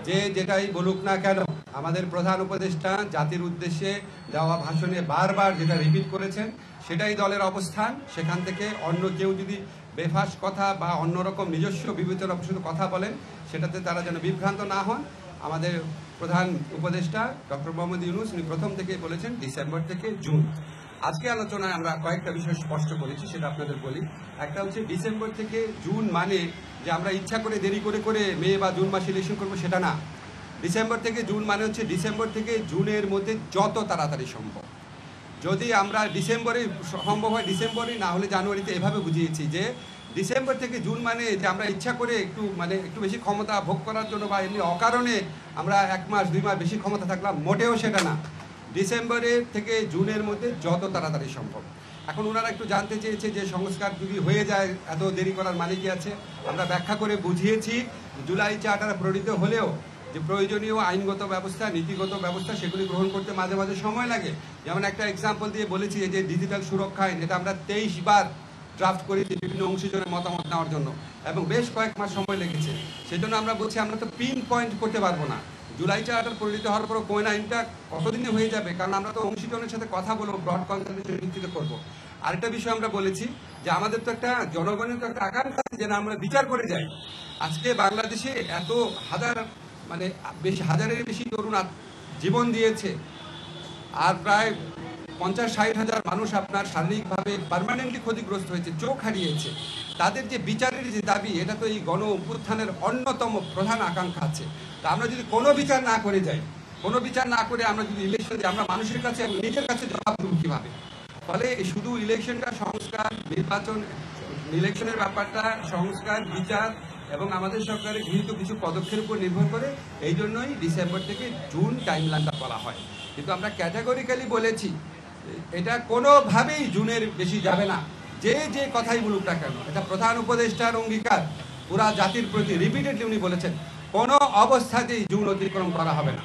যে যেটাই বলুক না কেন, আমাদের প্রধান উপদেষ্টা জাতির উদ্দেশ্যে দেওয়া ভাষণে বারবার যেটা রিপিট করেছেন সেটাই দলের অবস্থান। সেখান থেকে অন্য কেউ যদি বেফাস কথা বা অন্যরকম নিজস্ব বিবেচনা প্রসূত কথা বলেন, সেটাতে তারা যেন বিভ্রান্ত না হন। আমাদের প্রধান উপদেষ্টা ডক্টর মোহাম্মদ ইউনূস উনি প্রথম থেকেই বলেছেন ডিসেম্বর থেকে জুন। আজকে আলোচনায় আমরা কয়েকটা বিষয় স্পষ্ট করেছি, সেটা আপনাদের বলি। একটা হচ্ছে ডিসেম্বর থেকে জুন মানে যে আমরা ইচ্ছা করে দেরি করে করে মে বা জুন মাসে ইলেকশন করবো, সেটা না। ডিসেম্বর থেকে জুন মানে হচ্ছে ডিসেম্বর থেকে জুনের মধ্যে যত তাড়াতাড়ি সম্ভব। যদি আমরা ডিসেম্বরে সম্ভব হয় ডিসেম্বরে, না হলে জানুয়ারিতে, এভাবে বুঝিয়েছি যে ডিসেম্বর থেকে জুন মানে যে আমরা ইচ্ছা করে একটু বেশি ক্ষমতা ভোগ করার জন্য বা এমনি অকারণে আমরা 1 মাস 2 মাস বেশি ক্ষমতা থাকলাম, মোটেও সেটা না। ডিসেম্বরের থেকে জুনের মধ্যে যত তাড়াতাড়ি সম্ভব। এখন ওনারা একটু জানতে চেয়েছে যে সংস্কার যদি হয়ে যায় এত দেরি করার মানে কি আছে। আমরা ব্যাখ্যা করে বুঝিয়েছি জুলাই চার্টার প্রণীত হলেও যে প্রয়োজনীয় আইনগত ব্যবস্থা, নীতিগত ব্যবস্থা, সেগুলি গ্রহণ করতে মাঝে মাঝে সময় লাগে। যেমন একটা এক্সাম্পল দিয়ে বলেছি যে ডিজিটাল সুরক্ষা আইন, যেটা আমরা 23 বার ড্রাফট করেছি বিভিন্ন অংশীজনের মতামত নেওয়ার জন্য, এবং বেশ কয়েক মাস সময় লেগেছে। সেজন্য আমরা বলছি আমরা তো পিন পয়েন্ট করতে পারবো না জুলাই চার্টার পরিণত হওয়ার পর কোন আইনটা কতদিনে হয়ে যাবে, কারণ আমরা তো অংশীজনের সাথে কথা বলবো, ব্রড কনসালটেশনের ভিত্তিতে করবো। আরেকটা বিষয় আমরা বলেছি যে আমাদের তো একটা জনগণের তো একটা আকাঙ্ক্ষা আছে যেন আমরা বিচার করে যাই। আজকে বাংলাদেশে এত হাজারের বেশি তরুণ জীবন দিয়েছে, আর প্রায় 50-60 হাজার মানুষ আপনার শারীরিকভাবে পার্মানেন্টলি ক্ষতিগ্রস্ত হয়েছে, চোখ হারিয়েছে। তাদের যে বিচারের যে দাবি, এটা তো এই গণ অভ্যুত্থানের অন্যতম প্রধান আকাঙ্ক্ষা আছে। তা আমরা যদি কোনো বিচার না করে যাই, কোনো বিচার না করে আমরা যদি ইলেকশন দিই, আমরা মানুষের কাছে এবং নিজের কাছে জবাব দেবো কীভাবে? ফলে শুধু ইলেকশনটা সংস্কার, নির্বাচন, ইলেকশনের ব্যাপারটা সংস্কার, বিচার এবং আমাদের সরকারের গৃহীত কিছু পদক্ষেপের উপর নির্ভর করে। এই জন্যই ডিসেম্বর থেকে জুন টাইমলাইনটা বলা হয়। কিন্তু আমরা ক্যাটাগরিক্যালি বলেছি এটা কোনোভাবেই জুনের বেশি যাবে না, যে যে কথাই বলুক না কেন। এটা প্রধান উপদেষ্টার অঙ্গীকার পুরা জাতির প্রতি, রিপিটেডলি উনি বলেছেন কোনো অবস্থাতেই জুন অতিক্রম করা হবে না।